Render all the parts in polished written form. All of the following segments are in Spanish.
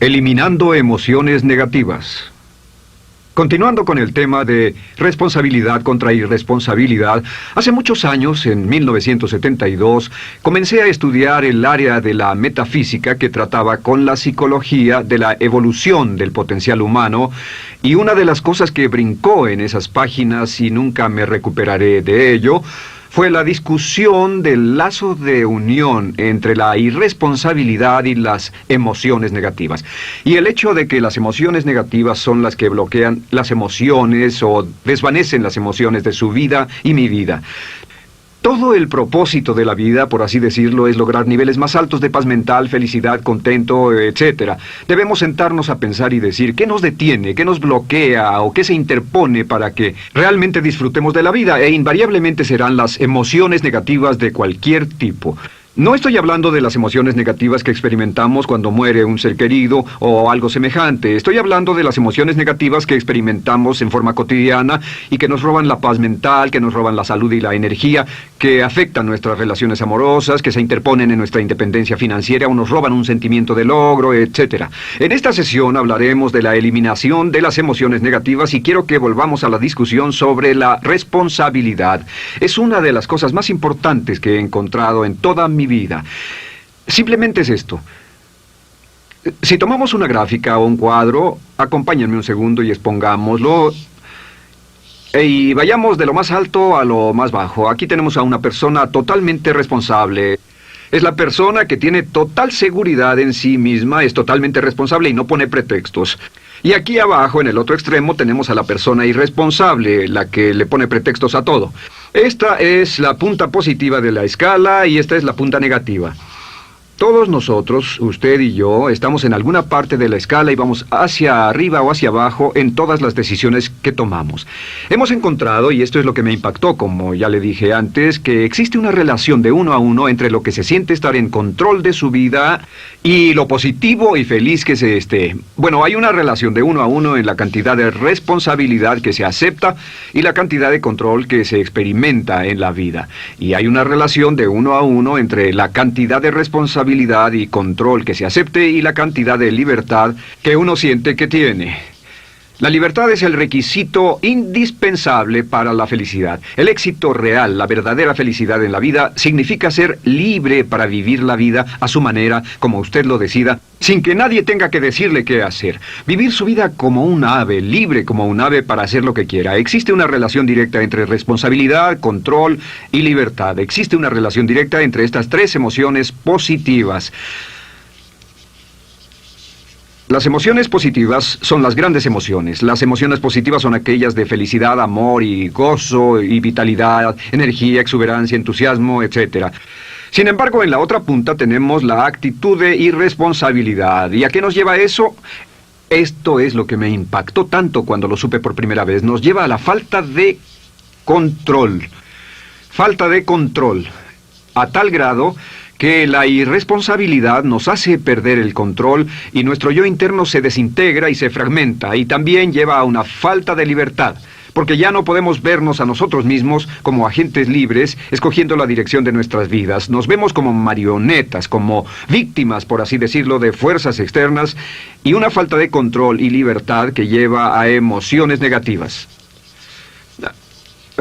Eliminando emociones negativas. Continuando con el tema de responsabilidad contra irresponsabilidad, hace muchos años, en 1972, comencé a estudiar el área de la metafísica que trataba con la psicología de la evolución del potencial humano, y una de las cosas que brincó en esas páginas, y nunca me recuperaré de ello, fue la discusión del lazo de unión entre la irresponsabilidad y las emociones negativas. Y el hecho de que las emociones negativas son las que bloquean las emociones o desvanecen las emociones de su vida y mi vida. Todo el propósito de la vida, por así decirlo, es lograr niveles más altos de paz mental, felicidad, contento, etc. Debemos sentarnos a pensar y decir qué nos detiene, qué nos bloquea o qué se interpone para que realmente disfrutemos de la vida, e invariablemente serán las emociones negativas de cualquier tipo. No estoy hablando de las emociones negativas que experimentamos cuando muere un ser querido o algo semejante. Estoy hablando de las emociones negativas que experimentamos en forma cotidiana y que nos roban la paz mental, que nos roban la salud y la energía, que afectan nuestras relaciones amorosas, que se interponen en nuestra independencia financiera o nos roban un sentimiento de logro, etc. En esta sesión hablaremos de la eliminación de las emociones negativas y quiero que volvamos a la discusión sobre la responsabilidad. Es una de las cosas más importantes que he encontrado en toda mi vida. Simplemente es esto. Si tomamos una gráfica o un cuadro, acompáñenme un segundo y expongámoslo. Y vayamos de lo más alto a lo más bajo. Aquí tenemos a una persona totalmente responsable. Es la persona que tiene total seguridad en sí misma, es totalmente responsable y no pone pretextos. Y aquí abajo, en el otro extremo, tenemos a la persona irresponsable, la que le pone pretextos a todo. Esta es la punta positiva de la escala y esta es la punta negativa. Todos nosotros, usted y yo, estamos en alguna parte de la escala y vamos hacia arriba o hacia abajo en todas las decisiones que tomamos. Hemos encontrado, y esto es lo que me impactó, como ya le dije antes, que existe una relación de uno a uno entre lo que se siente estar en control de su vida y lo positivo y feliz que se esté. Bueno, hay una relación de uno a uno en la cantidad de responsabilidad que se acepta y la cantidad de control que se experimenta en la vida. Y hay una relación de uno a uno entre la cantidad de responsabilidad y control que se acepte y la cantidad de libertad que uno siente que tiene. La libertad es el requisito indispensable para la felicidad. El éxito real, la verdadera felicidad en la vida, significa ser libre para vivir la vida a su manera, como usted lo decida, sin que nadie tenga que decirle qué hacer. Vivir su vida como un ave, libre como un ave para hacer lo que quiera. Existe una relación directa entre responsabilidad, control y libertad. Existe una relación directa entre estas tres emociones positivas. Las emociones positivas son las grandes emociones. Las emociones positivas son aquellas de felicidad, amor y gozo y vitalidad, energía, exuberancia, entusiasmo, etc. Sin embargo, en la otra punta tenemos la actitud de irresponsabilidad. ¿Y a qué nos lleva eso? Esto es lo que me impactó tanto cuando lo supe por primera vez. Nos lleva a la falta de control. Falta de control. A tal grado que la irresponsabilidad nos hace perder el control y nuestro yo interno se desintegra y se fragmenta, y también lleva a una falta de libertad, porque ya no podemos vernos a nosotros mismos como agentes libres, escogiendo la dirección de nuestras vidas. Nos vemos como marionetas, como víctimas, por así decirlo, de fuerzas externas, y una falta de control y libertad que lleva a emociones negativas.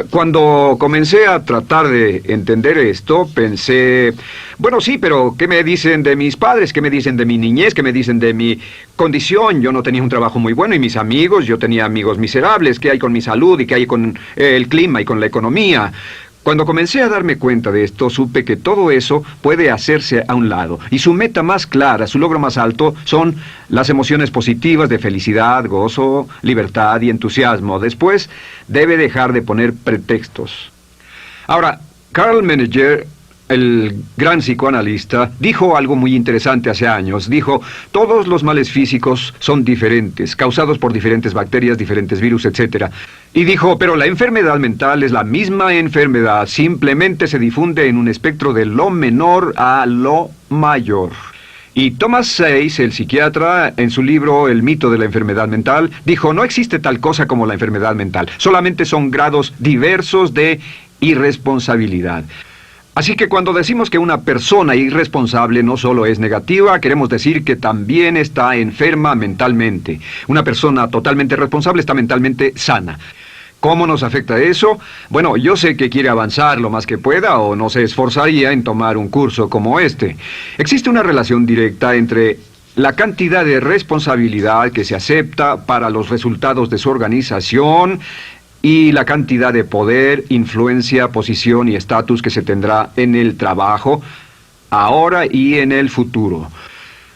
Cuando comencé a tratar de entender esto, pensé, bueno, sí, pero ¿qué me dicen de mis padres? ¿Qué me dicen de mi niñez? ¿Qué me dicen de mi condición? Yo no tenía un trabajo muy bueno y mis amigos, yo tenía amigos miserables. ¿Qué hay con mi salud y qué hay con el clima y con la economía? Cuando comencé a darme cuenta de esto, supe que todo eso puede hacerse a un lado. Y su meta más clara, su logro más alto, son las emociones positivas de felicidad, gozo, libertad y entusiasmo. Después, debe dejar de poner pretextos. Ahora, Carl Menninger, el gran psicoanalista, dijo algo muy interesante hace años. Dijo, todos los males físicos son diferentes, causados por diferentes bacterias, diferentes virus, etc. Y dijo, pero la enfermedad mental es la misma enfermedad, simplemente se difunde en un espectro de lo menor a lo mayor. Y Thomas Sayce, el psiquiatra, en su libro El mito de la enfermedad mental, dijo, no existe tal cosa como la enfermedad mental, solamente son grados diversos de irresponsabilidad. Así que cuando decimos que una persona irresponsable no solo es negativa, queremos decir que también está enferma mentalmente. Una persona totalmente responsable está mentalmente sana. ¿Cómo nos afecta eso? Bueno, yo sé que quiere avanzar lo más que pueda o no se esforzaría en tomar un curso como este. Existe una relación directa entre la cantidad de responsabilidad que se acepta para los resultados de su organización y la cantidad de poder, influencia, posición y estatus que se tendrá en el trabajo, ahora y en el futuro.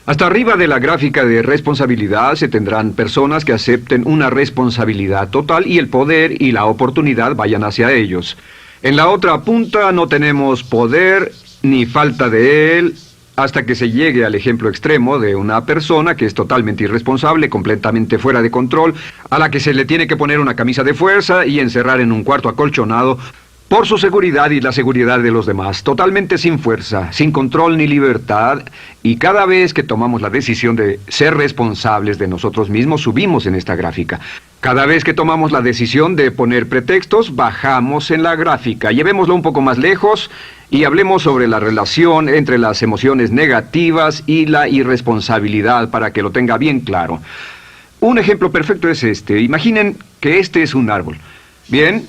Hasta arriba de la gráfica de responsabilidad se tendrán personas que acepten una responsabilidad total y el poder y la oportunidad vayan hacia ellos. En la otra punta no tenemos poder ni falta de él, hasta que se llegue al ejemplo extremo de una persona que es totalmente irresponsable, completamente fuera de control, a la que se le tiene que poner una camisa de fuerza y encerrar en un cuarto acolchonado por su seguridad y la seguridad de los demás, totalmente sin fuerza, sin control ni libertad, y cada vez que tomamos la decisión de ser responsables de nosotros mismos, subimos en esta gráfica. Cada vez que tomamos la decisión de poner pretextos, bajamos en la gráfica. Llevémoslo un poco más lejos y hablemos sobre la relación entre las emociones negativas y la irresponsabilidad para que lo tenga bien claro. Un ejemplo perfecto es este. Imaginen que este es un árbol. Bien,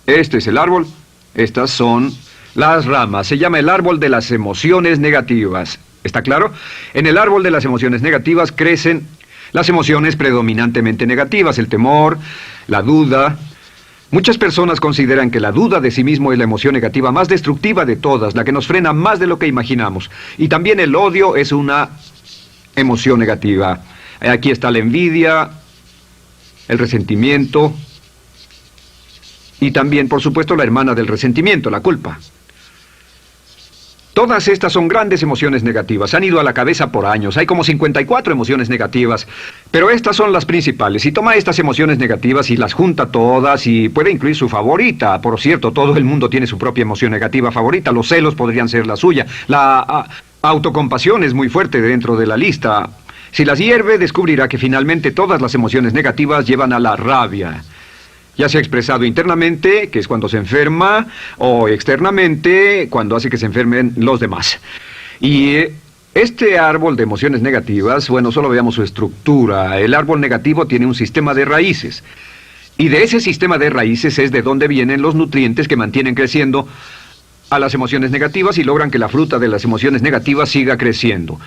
este es el árbol, estas son las ramas. Se llama el árbol de las emociones negativas. ¿Está claro? En el árbol de las emociones negativas crecen las emociones predominantemente negativas, el temor, la duda. Muchas personas consideran que la duda de sí mismo es la emoción negativa más destructiva de todas, la que nos frena más de lo que imaginamos. Y también el odio es una emoción negativa. Aquí está la envidia, el resentimiento y también, por supuesto, la hermana del resentimiento, la culpa. Todas estas son grandes emociones negativas. Han ido a la cabeza por años. Hay como 54 emociones negativas. Pero estas son las principales. Si toma estas emociones negativas y las junta todas y puede incluir su favorita. Por cierto, todo el mundo tiene su propia emoción negativa favorita. Los celos podrían ser la suya. La autocompasión es muy fuerte dentro de la lista. Si las hierve, descubrirá que finalmente todas las emociones negativas llevan a la rabia. Ya sea expresado internamente, que es cuando se enferma, o externamente, cuando hace que se enfermen los demás. Y este árbol de emociones negativas, bueno, solo veamos su estructura. El árbol negativo tiene un sistema de raíces. Y de ese sistema de raíces es de donde vienen los nutrientes que mantienen creciendo a las emociones negativas y logran que la fruta de las emociones negativas siga creciendo.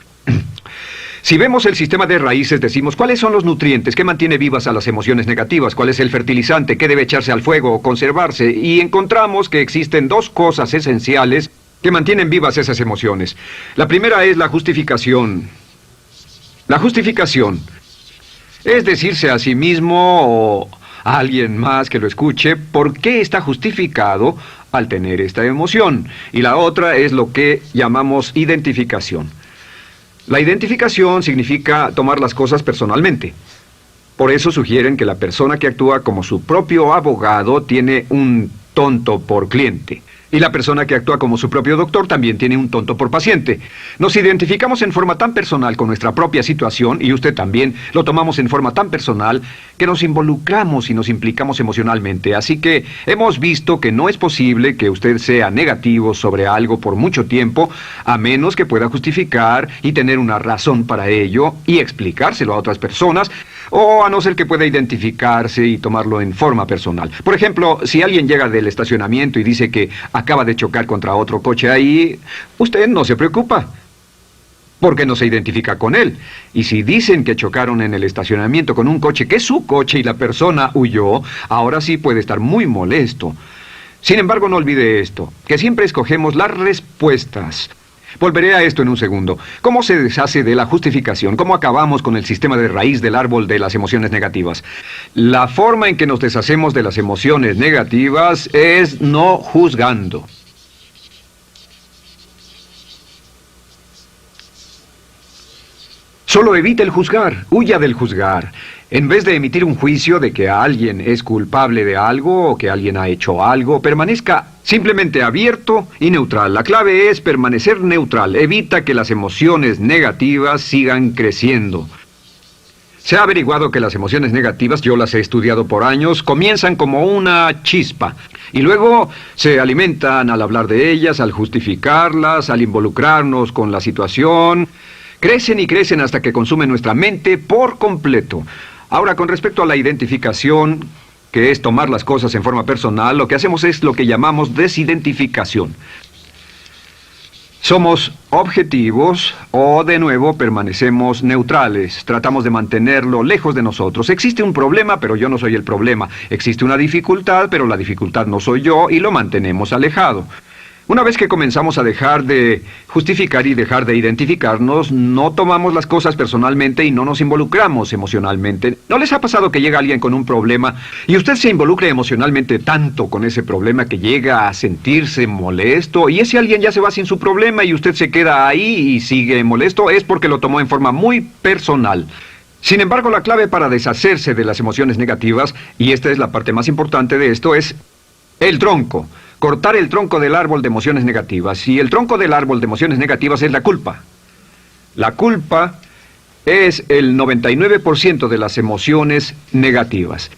Si vemos el sistema de raíces, decimos, ¿cuáles son los nutrientes que mantiene vivas a las emociones negativas? ¿Cuál es el fertilizante? ¿Qué debe echarse al fuego o conservarse? Y encontramos que existen dos cosas esenciales que mantienen vivas esas emociones. La primera es la justificación. La justificación es decirse a sí mismo o a alguien más que lo escuche por qué está justificado al tener esta emoción. Y la otra es lo que llamamos identificación. La identificación significa tomar las cosas personalmente. Por eso sugieren que la persona que actúa como su propio abogado tiene un tonto por cliente. Y la persona que actúa como su propio doctor también tiene un tonto por paciente. Nos identificamos en forma tan personal con nuestra propia situación, y usted también, lo tomamos en forma tan personal, que nos involucramos y nos implicamos emocionalmente. Así que hemos visto que no es posible que usted sea negativo sobre algo por mucho tiempo, a menos que pueda justificar y tener una razón para ello y explicárselo a otras personas, o a no ser que pueda identificarse y tomarlo en forma personal. Por ejemplo, si alguien llega del estacionamiento y dice que acaba de chocar contra otro coche ahí, usted no se preocupa, porque no se identifica con él. Y si dicen que chocaron en el estacionamiento con un coche que es su coche y la persona huyó, ahora sí puede estar muy molesto. Sin embargo, no olvide esto, que siempre escogemos las respuestas. Volveré a esto en un segundo. ¿Cómo se deshace de la justificación? ¿Cómo acabamos con el sistema de raíz del árbol de las emociones negativas? La forma en que nos deshacemos de las emociones negativas es no juzgando. Solo evite el juzgar, huya del juzgar. En vez de emitir un juicio de que alguien es culpable de algo o que alguien ha hecho algo, permanezca simplemente abierto y neutral. La clave es permanecer neutral. Evita que las emociones negativas sigan creciendo. Se ha averiguado que las emociones negativas, yo las he estudiado por años, comienzan como una chispa y luego se alimentan al hablar de ellas, al justificarlas, al involucrarnos con la situación. Crecen y crecen hasta que consumen nuestra mente por completo. Ahora, con respecto a la identificación, que es tomar las cosas en forma personal, lo que hacemos es lo que llamamos desidentificación. Somos objetivos o, de nuevo, permanecemos neutrales. Tratamos de mantenerlo lejos de nosotros. Existe un problema, pero yo no soy el problema. Existe una dificultad, pero la dificultad no soy yo, y lo mantenemos alejado. Una vez que comenzamos a dejar de justificar y dejar de identificarnos, no tomamos las cosas personalmente y no nos involucramos emocionalmente. ¿No les ha pasado que llega alguien con un problema y usted se involucre emocionalmente tanto con ese problema que llega a sentirse molesto y ese alguien ya se va sin su problema y usted se queda ahí y sigue molesto? Es porque lo tomó en forma muy personal. Sin embargo, la clave para deshacerse de las emociones negativas, y esta es la parte más importante de esto, es el tronco. Cortar el tronco del árbol de emociones negativas. Y el tronco del árbol de emociones negativas es la culpa. La culpa es el 99% de las emociones negativas.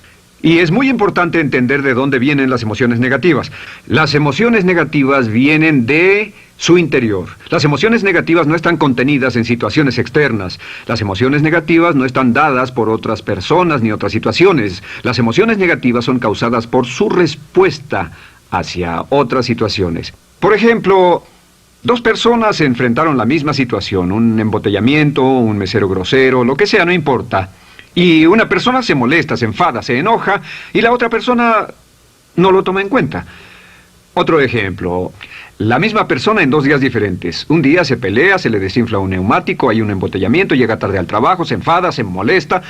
Y es muy importante entender de dónde vienen las emociones negativas. Las emociones negativas vienen de su interior. Las emociones negativas no están contenidas en situaciones externas. Las emociones negativas no están dadas por otras personas ni otras situaciones. Las emociones negativas son causadas por su respuesta hacia otras situaciones. Por ejemplo, dos personas se enfrentaron la misma situación, un embotellamiento, un mesero grosero, lo que sea, no importa. Y una persona se molesta, se enfada, se enoja, y la otra persona no lo toma en cuenta. Otro ejemplo, la misma persona en 2 días diferentes. Un día se pelea, se le desinfla un neumático, hay un embotellamiento, llega tarde al trabajo, se enfada, se molesta.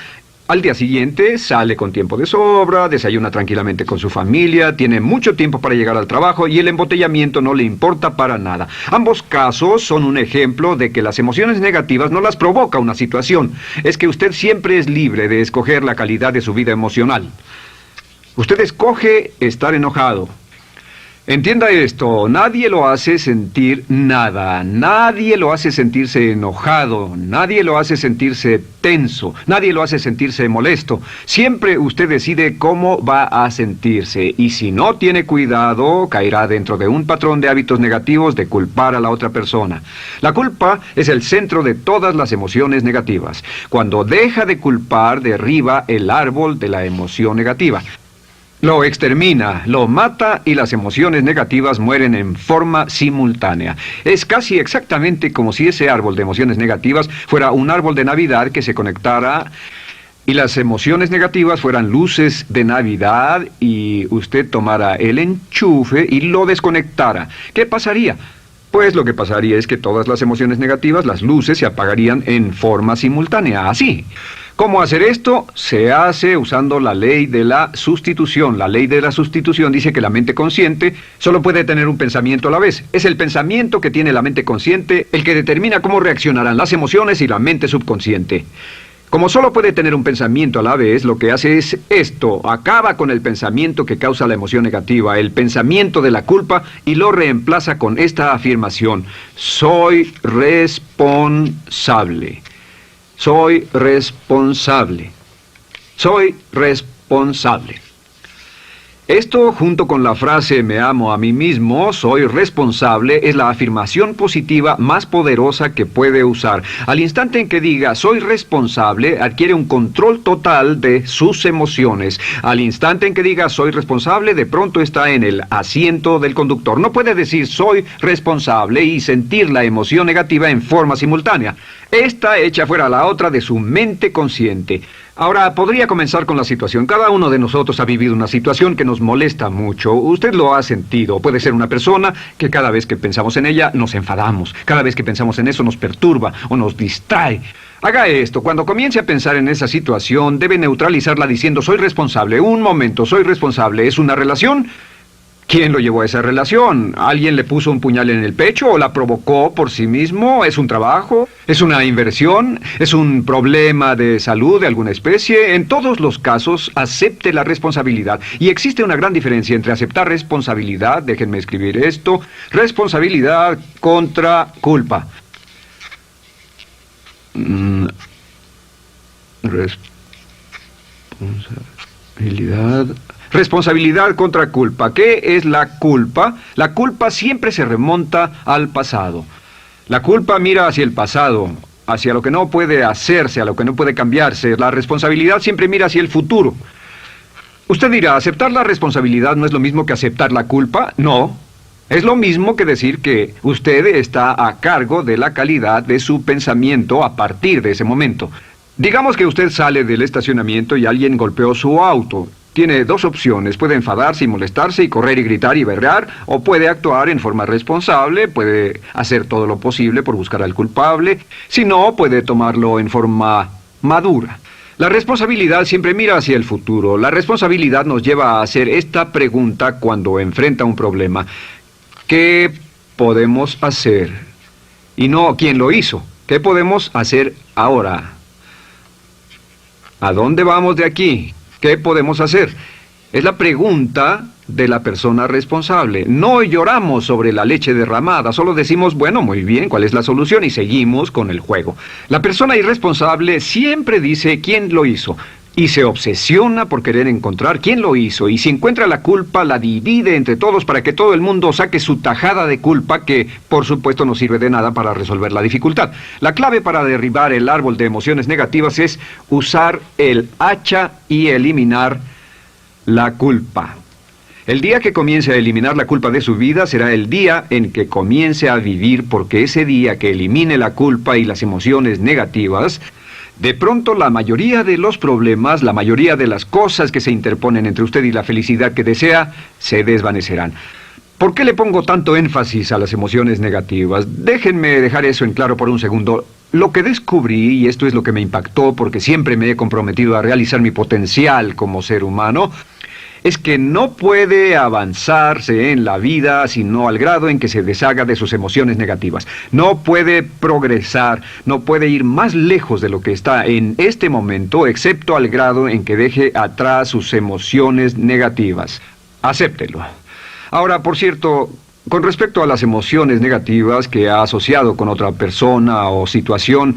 Al día siguiente sale con tiempo de sobra, desayuna tranquilamente con su familia, tiene mucho tiempo para llegar al trabajo y el embotellamiento no le importa para nada. Ambos casos son un ejemplo de que las emociones negativas no las provoca una situación. Es que usted siempre es libre de escoger la calidad de su vida emocional. Usted escoge estar enojado. Entienda esto, nadie lo hace sentir nada, nadie lo hace sentirse enojado, nadie lo hace sentirse tenso, nadie lo hace sentirse molesto. Siempre usted decide cómo va a sentirse y si no tiene cuidado, caerá dentro de un patrón de hábitos negativos de culpar a la otra persona. La culpa es el centro de todas las emociones negativas. Cuando deja de culpar, derriba el árbol de la emoción negativa. Lo extermina, lo mata y las emociones negativas mueren en forma simultánea. Es casi exactamente como si ese árbol de emociones negativas fuera un árbol de Navidad que se conectara y las emociones negativas fueran luces de Navidad y usted tomara el enchufe y lo desconectara. ¿Qué pasaría? Pues lo que pasaría es que todas las emociones negativas, las luces, se apagarían en forma simultánea, así. ¿Cómo hacer esto? Se hace usando la ley de la sustitución. La ley de la sustitución dice que la mente consciente solo puede tener un pensamiento a la vez. Es el pensamiento que tiene la mente consciente el que determina cómo reaccionarán las emociones y la mente subconsciente. Como solo puede tener un pensamiento a la vez, lo que hace es esto: acaba con el pensamiento que causa la emoción negativa, el pensamiento de la culpa, y lo reemplaza con esta afirmación: soy responsable. Soy responsable. Soy responsable. Esto, junto con la frase me amo a mí mismo, soy responsable, es la afirmación positiva más poderosa que puede usar. Al instante en que diga soy responsable, adquiere un control total de sus emociones. Al instante en que diga soy responsable, de pronto está en el asiento del conductor. No puede decir soy responsable y sentir la emoción negativa en forma simultánea. Esta echa fuera la otra de su mente consciente. Ahora, podría comenzar con la situación. Cada uno de nosotros ha vivido una situación que nos molesta mucho. Usted lo ha sentido. Puede ser una persona que cada vez que pensamos en ella nos enfadamos. Cada vez que pensamos en eso nos perturba o nos distrae. Haga esto. Cuando comience a pensar en esa situación, debe neutralizarla diciendo soy responsable. Un momento, soy responsable. ¿Es una relación? ¿Quién lo llevó a esa relación? ¿Alguien le puso un puñal en el pecho o la provocó por sí mismo? ¿Es un trabajo? ¿Es una inversión? ¿Es un problema de salud de alguna especie? En todos los casos, acepte la responsabilidad. Y existe una gran diferencia entre aceptar responsabilidad, déjenme escribir esto, responsabilidad contra culpa. Responsabilidad. Responsabilidad contra culpa. ¿Qué es la culpa? La culpa siempre se remonta al pasado. La culpa mira hacia el pasado, hacia lo que no puede hacerse, a lo que no puede cambiarse. La responsabilidad siempre mira hacia el futuro. Usted dirá, ¿aceptar la responsabilidad no es lo mismo que aceptar la culpa? No. Es lo mismo que decir que usted está a cargo de la calidad de su pensamiento a partir de ese momento. Digamos que usted sale del estacionamiento y alguien golpeó su auto. Tiene dos opciones, puede enfadarse y molestarse y correr y gritar y berrear, o puede actuar en forma responsable, puede hacer todo lo posible por buscar al culpable, si no, puede tomarlo en forma madura. La responsabilidad siempre mira hacia el futuro. La responsabilidad nos lleva a hacer esta pregunta cuando enfrenta un problema. ¿Qué podemos hacer? Y no quién lo hizo. ¿Qué podemos hacer ahora? ¿A dónde vamos de aquí? ¿Qué podemos hacer? Es la pregunta de la persona responsable. No lloramos sobre la leche derramada, solo decimos, bueno, muy bien, ¿cuál es la solución? Y seguimos con el juego. La persona irresponsable siempre dice quién lo hizo y se obsesiona por querer encontrar quién lo hizo, y si encuentra la culpa la divide entre todos para que todo el mundo saque su tajada de culpa, que por supuesto no sirve de nada para resolver la dificultad. La clave para derribar el árbol de emociones negativas es usar el hacha y eliminar la culpa. El día que comience a eliminar la culpa de su vida será el día en que comience a vivir, porque ese día que elimine la culpa y las emociones negativas, de pronto la mayoría de los problemas, la mayoría de las cosas que se interponen entre usted y la felicidad que desea, se desvanecerán. ¿Por qué le pongo tanto énfasis a las emociones negativas? Déjenme dejar eso en claro por un segundo. Lo que descubrí, y esto es lo que me impactó porque siempre me he comprometido a realizar mi potencial como ser humano, es que no puede avanzarse en la vida sino al grado en que se deshaga de sus emociones negativas. No puede progresar, no puede ir más lejos de lo que está en este momento, excepto al grado en que deje atrás sus emociones negativas. Acéptelo. Ahora, por cierto, con respecto a las emociones negativas que ha asociado con otra persona o situación,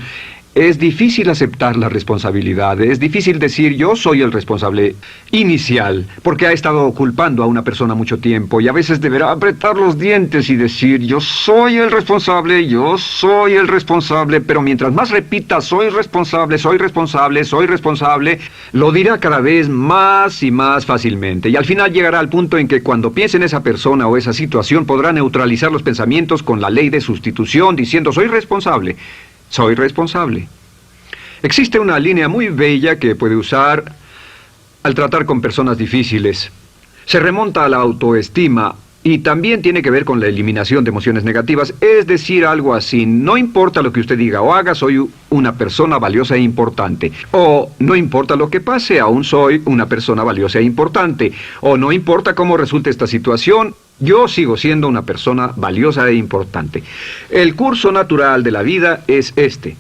es difícil aceptar la responsabilidad, es difícil decir yo soy el responsable inicial, porque ha estado culpando a una persona mucho tiempo y a veces deberá apretar los dientes y decir yo soy el responsable, pero mientras más repita soy responsable, lo dirá cada vez más y más fácilmente. Y al final llegará al punto en que cuando piense en esa persona o esa situación podrá neutralizar los pensamientos con la ley de sustitución diciendo soy responsable. Soy responsable. Existe una línea muy bella que puede usar al tratar con personas difíciles. Se remonta a la autoestima y también tiene que ver con la eliminación de emociones negativas. Es decir, algo así, no importa lo que usted diga o haga, soy una persona valiosa e importante. O no importa lo que pase, aún soy una persona valiosa e importante. O no importa cómo resulte esta situación, yo sigo siendo una persona valiosa e importante. El curso natural de la vida es este.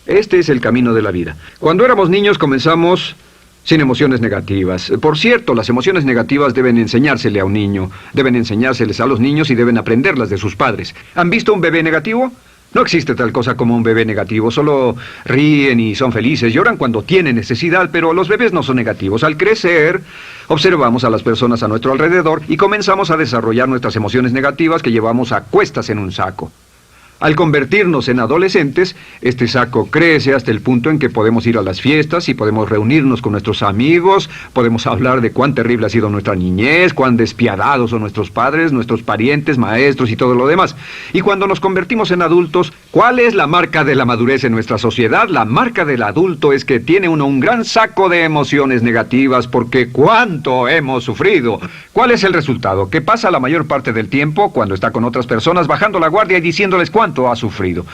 Este es el camino de la vida. Cuando éramos niños comenzamos sin emociones negativas. Por cierto, las emociones negativas deben enseñársele a un niño, deben enseñárseles a los niños y deben aprenderlas de sus padres. ¿Han visto un bebé negativo? No existe tal cosa como un bebé negativo, solo ríen y son felices, lloran cuando tienen necesidad, pero los bebés no son negativos. Al crecer, observamos a las personas a nuestro alrededor y comenzamos a desarrollar nuestras emociones negativas que llevamos a cuestas en un saco. Al convertirnos en adolescentes, este saco crece hasta el punto en que podemos ir a las fiestas y podemos reunirnos con nuestros amigos, podemos hablar de cuán terrible ha sido nuestra niñez, cuán despiadados son nuestros padres, nuestros parientes, maestros y todo lo demás. Y cuando nos convertimos en adultos, ¿cuál es la marca de la madurez en nuestra sociedad? La marca del adulto es que tiene uno un gran saco de emociones negativas porque ¿cuánto hemos sufrido? ¿Cuál es el resultado? Que pasa la mayor parte del tiempo cuando está con otras personas bajando la guardia y diciéndoles cuánto ha sufrido.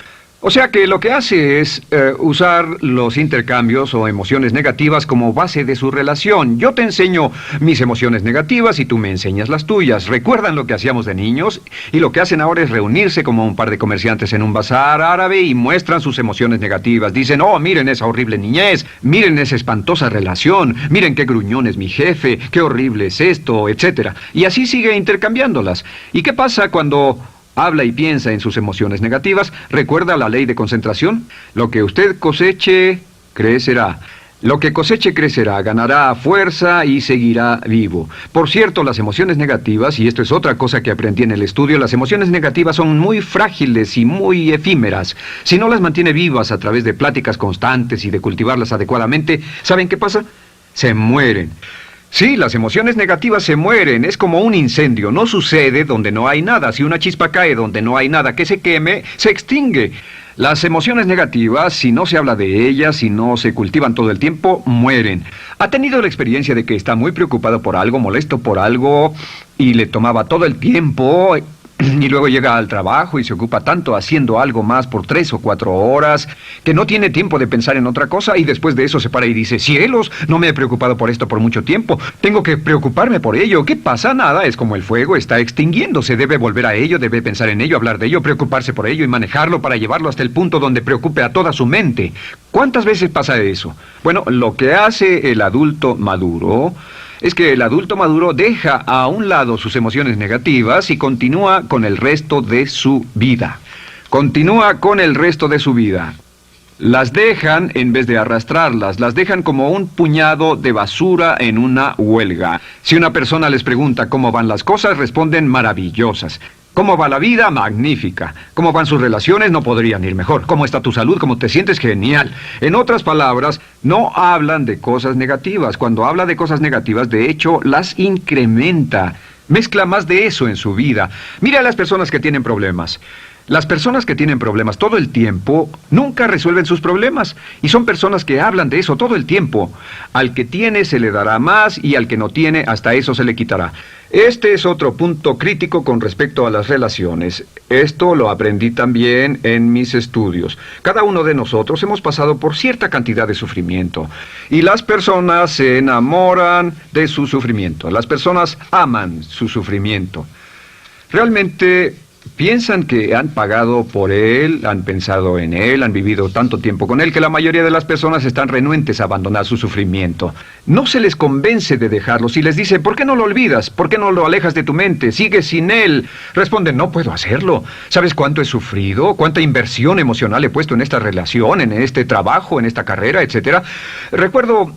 O sea que lo que hace es usar los intercambios o emociones negativas como base de su relación. Yo te enseño mis emociones negativas y tú me enseñas las tuyas. ¿Recuerdan lo que hacíamos de niños? Y lo que hacen ahora es reunirse como un par de comerciantes en un bazar árabe y muestran sus emociones negativas. Dicen, oh, miren esa horrible niñez, miren esa espantosa relación, miren qué gruñón es mi jefe, qué horrible es esto, etc. Y así sigue intercambiándolas. ¿Y qué pasa cuando habla y piensa en sus emociones negativas? ¿Recuerda la ley de concentración? Lo que usted coseche, crecerá. Lo que coseche crecerá, ganará fuerza y seguirá vivo. Por cierto, las emociones negativas, y esto es otra cosa que aprendí en el estudio, las emociones negativas son muy frágiles y muy efímeras. Si no las mantiene vivas a través de pláticas constantes y de cultivarlas adecuadamente, ¿saben qué pasa? Se mueren. Sí, las emociones negativas se mueren, es como un incendio, no sucede donde no hay nada. Si una chispa cae donde no hay nada que se queme, se extingue. Las emociones negativas, si no se habla de ellas, si no se cultivan todo el tiempo, mueren. ¿Ha tenido la experiencia de que está muy preocupado por algo, molesto por algo, y le tomaba todo el tiempo, y luego llega al trabajo y se ocupa tanto haciendo algo más por 3 o 4 horas, que no tiene tiempo de pensar en otra cosa, y después de eso se para y dice, cielos, no me he preocupado por esto por mucho tiempo, tengo que preocuparme por ello? ¿Qué pasa? Nada, es como el fuego, está extinguiéndose, debe volver a ello, debe pensar en ello, hablar de ello, preocuparse por ello y manejarlo para llevarlo hasta el punto donde preocupe a toda su mente. ¿Cuántas veces pasa eso? Bueno, lo que hace el adulto maduro es que el adulto maduro deja a un lado sus emociones negativas y continúa con el resto de su vida. Continúa con el resto de su vida. Las dejan en vez de arrastrarlas, las dejan como un puñado de basura en una huelga. Si una persona les pregunta cómo van las cosas, responden maravillosas. ¿Cómo va la vida? Magnífica. ¿Cómo van sus relaciones? No podrían ir mejor. ¿Cómo está tu salud? ¿Cómo te sientes? Genial. En otras palabras, no hablan de cosas negativas. Cuando habla de cosas negativas, de hecho, las incrementa. Mezcla más de eso en su vida. Mira a las personas que tienen problemas. Las personas que tienen problemas todo el tiempo nunca resuelven sus problemas, y son personas que hablan de eso todo el tiempo. Al que tiene se le dará más, y al que no tiene hasta eso se le quitará. Este es otro punto crítico con respecto a las relaciones. Esto lo aprendí también en mis estudios. Cada uno de nosotros hemos pasado por cierta cantidad de sufrimiento, y las personas se enamoran de su sufrimiento. Las personas aman su sufrimiento. Realmente piensan que han pagado por él, han pensado en él, han vivido tanto tiempo con él, que la mayoría de las personas están renuentes a abandonar su sufrimiento. No se les convence de dejarlo. Si les dice, ¿por qué no lo olvidas? ¿Por qué no lo alejas de tu mente? ¿Sigues sin él? Responden, no puedo hacerlo. ¿Sabes cuánto he sufrido? ¿Cuánta inversión emocional he puesto en esta relación, en este trabajo, en esta carrera, etcétera? Recuerdo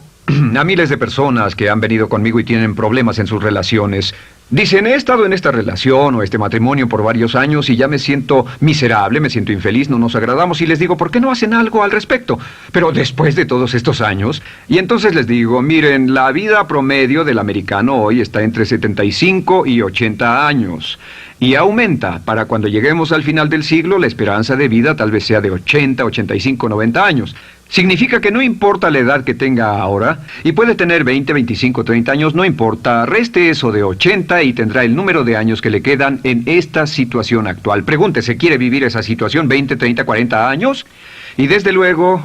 a miles de personas que han venido conmigo y tienen problemas en sus relaciones. Dicen, he estado en esta relación o este matrimonio por varios años y ya me siento miserable, me siento infeliz, no nos agradamos, y les digo, ¿por qué no hacen algo al respecto? Pero después de todos estos años, y entonces les digo, miren, la vida promedio del americano hoy está entre 75 y 80 años. Y aumenta. Para cuando lleguemos al final del siglo, la esperanza de vida tal vez sea de 80, 85, 90 años. Significa que no importa la edad que tenga ahora, y puede tener 20, 25, 30 años, no importa, reste eso de 80 y tendrá el número de años que le quedan en esta situación actual. Pregúntese, ¿quiere vivir esa situación 20, 30, 40 años? Y desde luego,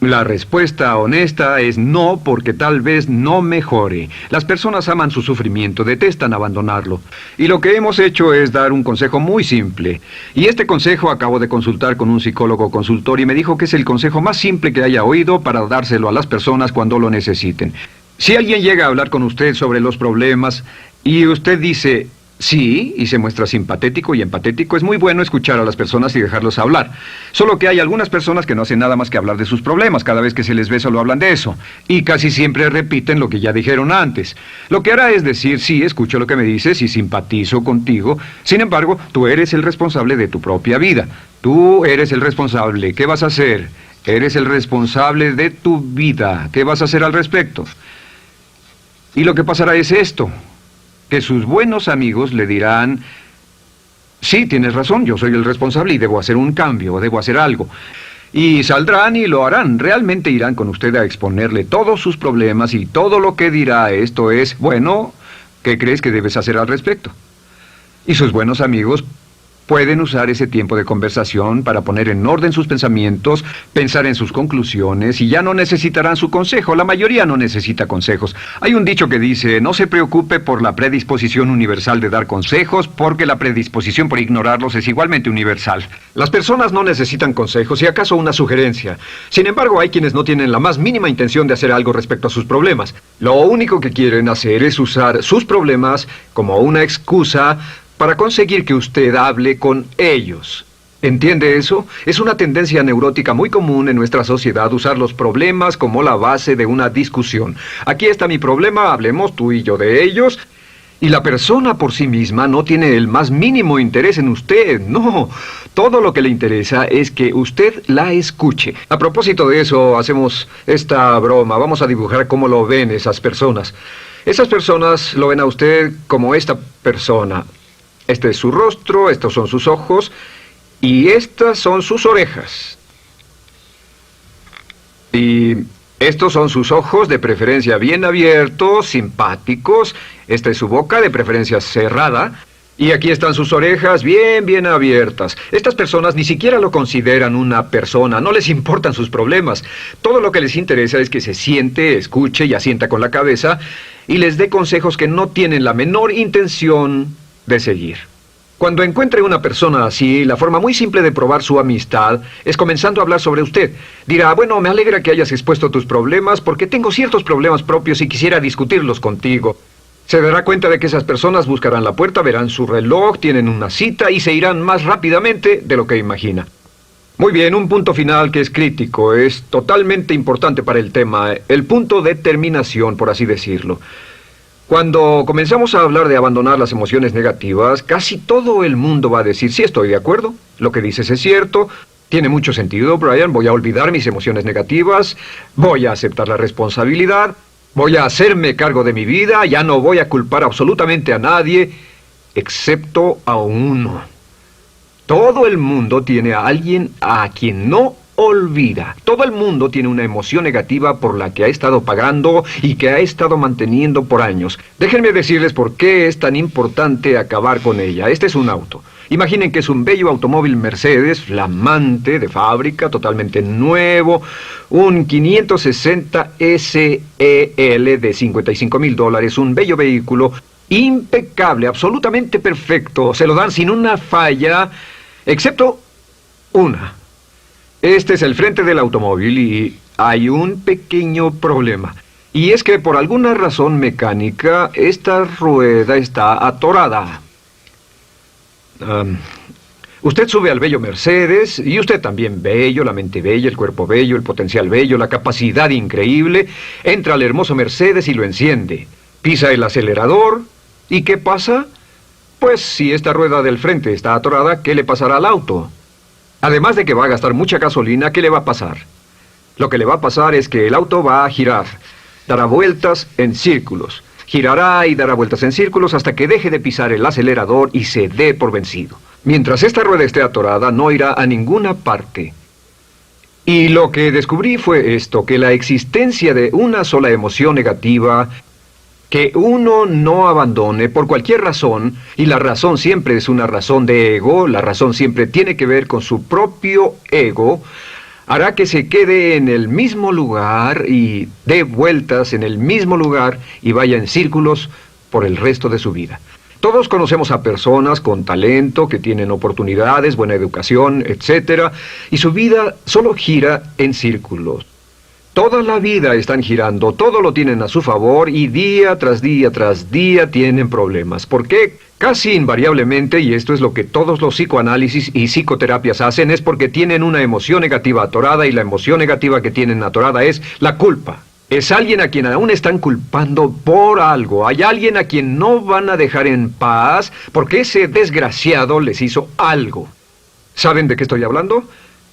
la respuesta honesta es no, porque tal vez no mejore. Las personas aman su sufrimiento, detestan abandonarlo. Y lo que hemos hecho es dar un consejo muy simple. Y este consejo acabo de consultar con un psicólogo consultor y me dijo que es el consejo más simple que haya oído para dárselo a las personas cuando lo necesiten. Si alguien llega a hablar con usted sobre los problemas y usted dice sí, y se muestra simpatético y empatético, es muy bueno escuchar a las personas y dejarlos hablar. Solo que hay algunas personas que no hacen nada más que hablar de sus problemas. Cada vez que se les ve solo hablan de eso. Y casi siempre repiten lo que ya dijeron antes. Lo que hará es decir, sí, escucho lo que me dices y simpatizo contigo. Sin embargo, tú eres el responsable de tu propia vida. Tú eres el responsable. ¿Qué vas a hacer? Eres el responsable de tu vida. ¿Qué vas a hacer al respecto? Y lo que pasará es esto, que sus buenos amigos le dirán, sí, tienes razón, yo soy el responsable y debo hacer un cambio, debo hacer algo. Y saldrán y lo harán, realmente irán con usted a exponerle todos sus problemas y todo lo que dirá esto es, bueno, ¿qué crees que debes hacer al respecto? Y sus buenos amigos pueden usar ese tiempo de conversación para poner en orden sus pensamientos, pensar en sus conclusiones, y ya no necesitarán su consejo. La mayoría no necesita consejos. Hay un dicho que dice, no se preocupe por la predisposición universal de dar consejos, porque la predisposición por ignorarlos es igualmente universal. Las personas no necesitan consejos, si acaso una sugerencia. Sin embargo, hay quienes no tienen la más mínima intención de hacer algo respecto a sus problemas. Lo único que quieren hacer es usar sus problemas como una excusa para conseguir que usted hable con ellos. ¿Entiende eso? Es una tendencia neurótica muy común en nuestra sociedad usar los problemas como la base de una discusión. Aquí está mi problema, hablemos tú y yo de ellos. Y la persona por sí misma no tiene el más mínimo interés en usted, no. Todo lo que le interesa es que usted la escuche. A propósito de eso, hacemos esta broma. Vamos a dibujar cómo lo ven esas personas. Esas personas lo ven a usted como esta persona. Este es su rostro, estos son sus ojos y estas son sus orejas. Y estos son sus ojos, de preferencia bien abiertos, simpáticos. Esta es su boca, de preferencia cerrada. Y aquí están sus orejas bien abiertas. Estas personas ni siquiera lo consideran una persona, no les importan sus problemas. Todo lo que les interesa es que se siente, escuche y asienta con la cabeza y les dé consejos que no tienen la menor intención de seguir. Cuando encuentre una persona así, la forma muy simple de probar su amistad es comenzando a hablar sobre usted. Dirá, bueno, me alegra que hayas expuesto tus problemas porque tengo ciertos problemas propios y quisiera discutirlos contigo. Se dará cuenta de que esas personas buscarán la puerta, verán su reloj, tienen una cita y se irán más rápidamente de lo que imagina. Muy bien, un punto final que es crítico, es totalmente importante para el tema, el punto de terminación, por así decirlo. Cuando comenzamos a hablar de abandonar las emociones negativas, casi todo el mundo va a decir, sí, estoy de acuerdo, lo que dices es cierto, tiene mucho sentido, Brian, voy a olvidar mis emociones negativas, voy a aceptar la responsabilidad, voy a hacerme cargo de mi vida, ya no voy a culpar absolutamente a nadie, excepto a uno. Todo el mundo tiene a alguien a quien no olvida. Todo el mundo tiene una emoción negativa por la que ha estado pagando y que ha estado manteniendo por años. Déjenme decirles por qué es tan importante acabar con ella. Este es un auto. Imaginen que es un bello automóvil Mercedes, flamante, de fábrica, totalmente nuevo, un 560 SEL de $55,000, un bello vehículo, impecable, absolutamente perfecto. Se lo dan sin una falla, excepto una. Este es el frente del automóvil y hay un pequeño problema. Y es que por alguna razón mecánica, esta rueda está atorada. Usted sube al bello Mercedes, y usted también bello, la mente bella, el cuerpo bello, el potencial bello, la capacidad increíble. Entra al hermoso Mercedes y lo enciende. Pisa el acelerador, ¿y qué pasa? Pues si esta rueda del frente está atorada, ¿qué le pasará al auto? Además de que va a gastar mucha gasolina, ¿qué le va a pasar? Lo que le va a pasar es que el auto va a girar, dará vueltas en círculos. Girará y dará vueltas en círculos hasta que deje de pisar el acelerador y se dé por vencido. Mientras esta rueda esté atorada, no irá a ninguna parte. Y lo que descubrí fue esto, que la existencia de una sola emoción negativa que uno no abandone por cualquier razón, y la razón siempre es una razón de ego, la razón siempre tiene que ver con su propio ego, hará que se quede en el mismo lugar y dé vueltas en el mismo lugar y vaya en círculos por el resto de su vida. Todos conocemos a personas con talento, que tienen oportunidades, buena educación, etc., y su vida solo gira en círculos. Toda la vida están girando, todo lo tienen a su favor y día tras día tras día tienen problemas. ¿Por qué? Casi invariablemente, y esto es lo que todos los psicoanálisis y psicoterapias hacen, es porque tienen una emoción negativa atorada y la emoción negativa que tienen atorada es la culpa. Es alguien a quien aún están culpando por algo. Hay alguien a quien no van a dejar en paz porque ese desgraciado les hizo algo. ¿Saben de qué estoy hablando?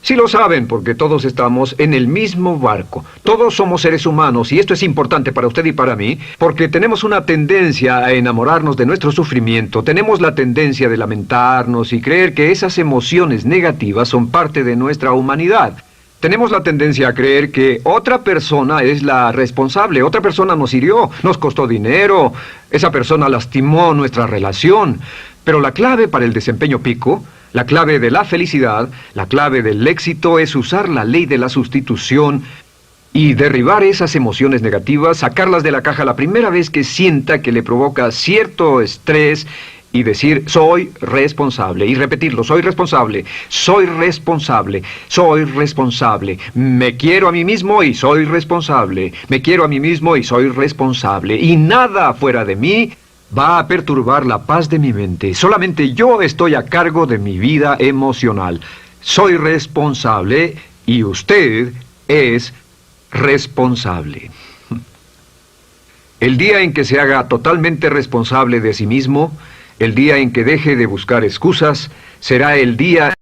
Sí lo saben, porque todos estamos en el mismo barco. Todos somos seres humanos, y esto es importante para usted y para mí, porque tenemos una tendencia a enamorarnos de nuestro sufrimiento. Tenemos la tendencia de lamentarnos y creer que esas emociones negativas son parte de nuestra humanidad. Tenemos la tendencia a creer que otra persona es la responsable, otra persona nos hirió, nos costó dinero, esa persona lastimó nuestra relación. Pero la clave para el desempeño pico, la clave de la felicidad, la clave del éxito es usar la ley de la sustitución y derribar esas emociones negativas, sacarlas de la caja la primera vez que sienta que le provoca cierto estrés y decir, soy responsable, y repetirlo, soy responsable, soy responsable, soy responsable, me quiero a mí mismo y soy responsable, me quiero a mí mismo y soy responsable, y nada fuera de mí va a perturbar la paz de mi mente. Solamente yo estoy a cargo de mi vida emocional. Soy responsable y usted es responsable. El día en que se haga totalmente responsable de sí mismo, el día en que deje de buscar excusas, será el día